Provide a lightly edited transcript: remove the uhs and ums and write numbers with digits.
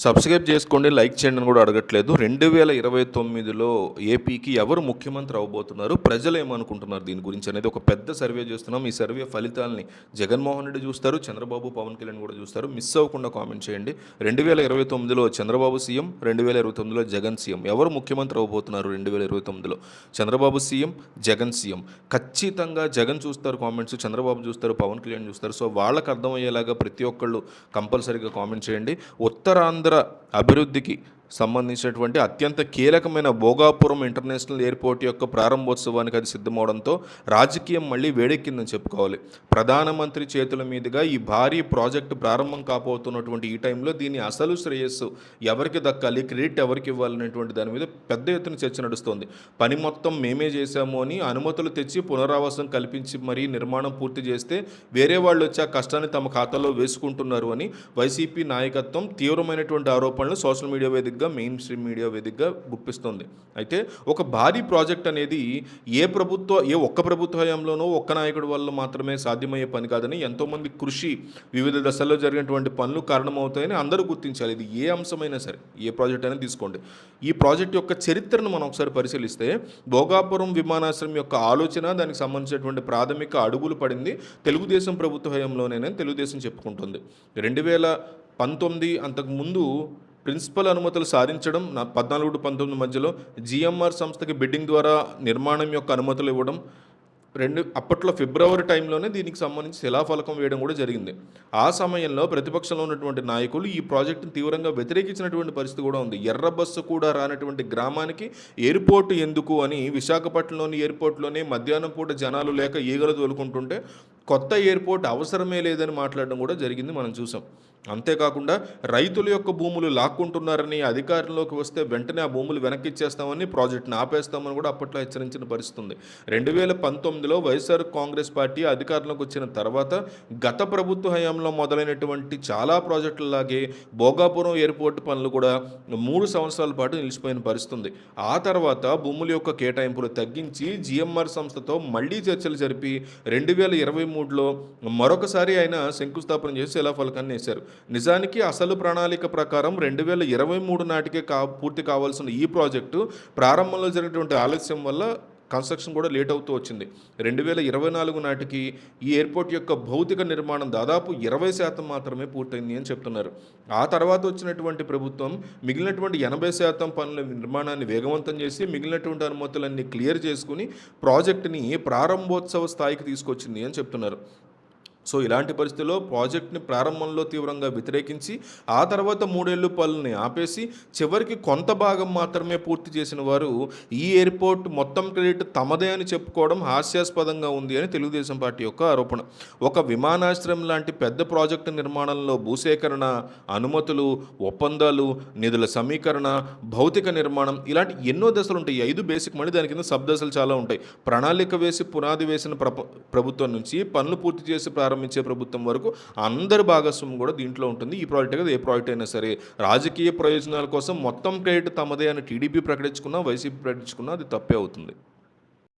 Subscribe చేసుకోండి, like చేయండి అని కూడా అడగట్లేదు. 2029లో ఏపీకి ఎవరు ముఖ్యమంత్రి అవ్వబోతున్నారు, ప్రజలు ఏమనుకుంటున్నారు దీని గురించి అనేది ఒక పెద్ద సర్వే చేస్తున్నాం. ఈ సర్వే ఫలితాలని జగన్మోహన్ రెడ్డి చూస్తారు, చంద్రబాబు, పవన్ కళ్యాణ్ కూడా చూస్తారు. మిస్ అవ్వకుండా కామెంట్ చేయండి. 2029లో చంద్రబాబు సీఎం, 2029లో జగన్ సీఎం. ఎవరు ముఖ్యమంత్రి అవ్వబోతున్నారు 2029లో? Chandrababu CM, Jagan CM. ఖచ్చితంగా జగన్ చూస్తారు కామెంట్స్, చంద్రబాబు చూస్తారు, పవన్ కళ్యాణ్ చూస్తారు. సో వాళ్ళకి అర్థమయ్యేలాగా ప్రతి ఒక్కళ్ళు కంపల్సరీగా కామెంట్ చేయండి. ఉత్తరాంధ్ర అభివృద్ధికి సంబంధించినటువంటి అత్యంత కీలకమైన భోగాపురం ఇంటర్నేషనల్ ఎయిర్పోర్ట్ యొక్క ప్రారంభోత్సవానికి అది సిద్ధమవడంతో రాజకీయం మళ్ళీ వేడెక్కిందని చెప్పుకోవాలి. ప్రధానమంత్రి చేతుల మీదుగా ఈ భారీ ప్రాజెక్టు ప్రారంభం కాబోతున్నటువంటి ఈ టైంలో దీని అసలు శ్రేయస్సు ఎవరికి దక్కాలి, క్రెడిట్ ఎవరికి ఇవ్వాలనేటువంటి దాని మీద పెద్ద ఎత్తున చర్చ నడుస్తోంది. పని మొత్తం మేమే చేశాము అని అనుమతులు తెచ్చి పునరావాసం కల్పించి మరీ నిర్మాణం పూర్తి చేస్తే వేరే వాళ్ళు వచ్చి ఆ కష్టాన్ని తమ ఖాతాలో వేసుకుంటున్నారు అని వైసీపీ నాయకత్వం తీవ్రమైనటువంటి ఆరోపణలు సోషల్ మీడియా వేదికగా, మెయిన్ స్ట్రీమ్ మీడియా వేదికగా గుప్పిస్తుంది. అయితే ఒక భారీ ప్రాజెక్ట్ అనేది ఏ ఒక్క ప్రభుత్వ హయాంలోనో ఒక్క నాయకుడి వల్ల మాత్రమే సాధ్యమయ్యే పని కాదని, ఎంతోమంది కృషి, వివిధ దశల్లో జరిగినటువంటి పనులు కారణమవుతాయని అందరూ గుర్తించాలి. ఇది ఏ అంశమైనా సరే, ఏ ప్రాజెక్ట్ అయినా తీసుకోండి. ఈ ప్రాజెక్ట్ యొక్క చరిత్రను మనం ఒకసారి పరిశీలిస్తే భోగాపురం విమానాశ్రయం యొక్క ఆలోచన, దానికి సంబంధించినటువంటి ప్రాథమిక అడుగులు పడింది తెలుగుదేశం ప్రభుత్వ హయాంలోనే తెలుగుదేశం చెప్పుకుంటుంది. 2019 అంతకుముందు ప్రిన్సిపల్ అనుమతులు సాధించడం, 14-19 మధ్యలో జిఎంఆర్ సంస్థకి బిడ్డింగ్ ద్వారా నిర్మాణం యొక్క అనుమతులు ఇవ్వడం, అప్పట్లో ఫిబ్రవరి టైంలోనే దీనికి సంబంధించి శిలాఫలకం వేయడం కూడా జరిగింది. ఆ సమయంలో ప్రతిపక్షంలో ఉన్నటువంటి నాయకులు ఈ ప్రాజెక్టును తీవ్రంగా వ్యతిరేకించినటువంటి పరిస్థితి కూడా ఉంది. ఎర్ర బస్సు కూడా రానటువంటి గ్రామానికి ఎయిర్పోర్టు ఎందుకు అని విశాఖపట్నంలోని ఎయిర్పోర్ట్లోనే మధ్యాహ్నం పూట జనాలు లేక ఈగలు తోలుకుంటుంటే కొత్త ఎయిర్పోర్ట్ అవసరమే లేదని మాట్లాడడం కూడా జరిగింది, మనం చూసాం. అంతేకాకుండా రైతుల యొక్క భూములు లాక్కుంటున్నారని, అధికారంలోకి వస్తే వెంటనే ఆ భూములు వెనక్కి ఇచ్చేస్తామని, ప్రాజెక్టును ఆపేస్తామని కూడా అప్పట్లో హెచ్చరించిన పరిస్థితి ఉంది. 2019లో వైఎస్ఆర్ కాంగ్రెస్ పార్టీ అధికారంలోకి వచ్చిన తర్వాత గత ప్రభుత్వ హయాంలో మొదలైనటువంటి చాలా ప్రాజెక్టులలాగే భోగాపురం ఎయిర్పోర్ట్ పనులు కూడా 3 సంవత్సరాల పాటు నిలిచిపోయిన పరిస్థితి ఉంది. ఆ తర్వాత భూముల యొక్క కేటాయింపులు తగ్గించి జిఎంఆర్ సంస్థతో మళ్లీ చర్చలు జరిపి 2023లో మరొకసారి ఆయన శంకుస్థాపన చేసి శిలాఫలకాన్ని వేశారు. నిజానికి అసలు ప్రణాళిక ప్రకారం 2023 నాటికే పూర్తి కావాల్సిన ఈ ప్రాజెక్టు ప్రారంభంలో జరిగినటువంటి ఆలస్యం వల్ల కన్స్ట్రక్షన్ కూడా లేట్ అవుతూ వచ్చింది. 2024 నాటికి ఈ ఎయిర్పోర్ట్ యొక్క భౌతిక నిర్మాణం దాదాపు 20% మాత్రమే పూర్తయింది అని చెప్తున్నారు. ఆ తర్వాత వచ్చినటువంటి ప్రభుత్వం మిగిలినటువంటి 80% పనుల నిర్మాణాన్ని వేగవంతం చేసి మిగిలినటువంటి అనుమతులన్నీ క్లియర్ చేసుకుని ప్రాజెక్టుని ప్రారంభోత్సవ స్థాయికి తీసుకొచ్చింది అని చెప్తున్నారు. సో ఇలాంటి పరిస్థితుల్లో ప్రాజెక్ట్ని ప్రారంభంలో తీవ్రంగా వ్యతిరేకించి ఆ తర్వాత 3 ఏళ్ళు పనులని ఆపేసి చివరికి కొంత భాగం మాత్రమే పూర్తి చేసిన వారు ఈ ఎయిర్పోర్ట్ మొత్తం క్రెడిట్ తమదే అని చెప్పుకోవడం హాస్యాస్పదంగా ఉంది అని తెలుగుదేశం పార్టీ యొక్క ఆరోపణ. ఒక విమానాశ్రయం లాంటి పెద్ద ప్రాజెక్టు నిర్మాణంలో భూసేకరణ, అనుమతులు, ఒప్పందాలు, నిధుల సమీకరణ, భౌతిక నిర్మాణం ఇలాంటి ఎన్నో దశలు ఉంటాయి. 5 బేసిక్, మళ్ళీ దాని కింద సబ్ దశలు చాలా ఉంటాయి. ప్రణాళిక వేసి పునాది వేసిన ప్రభుత్వం నుంచి పనులు పూర్తి చేసి ప్రారంభించే ప్రభుత్వం వరకు అందరి భాగస్వామ్యం కూడా దీంట్లో ఉంటుంది. ఈ ప్రాజెక్ట్ కదా, ఏ ప్రాజెక్ట్ అయినా సరే రాజకీయ ప్రయోజనాల కోసం మొత్తం క్రెడిట్ తమదే అని టీడీపీ ప్రకటించుకున్నా, వైసీపీ ప్రకటించుకున్నా అది తప్పే అవుతుంది.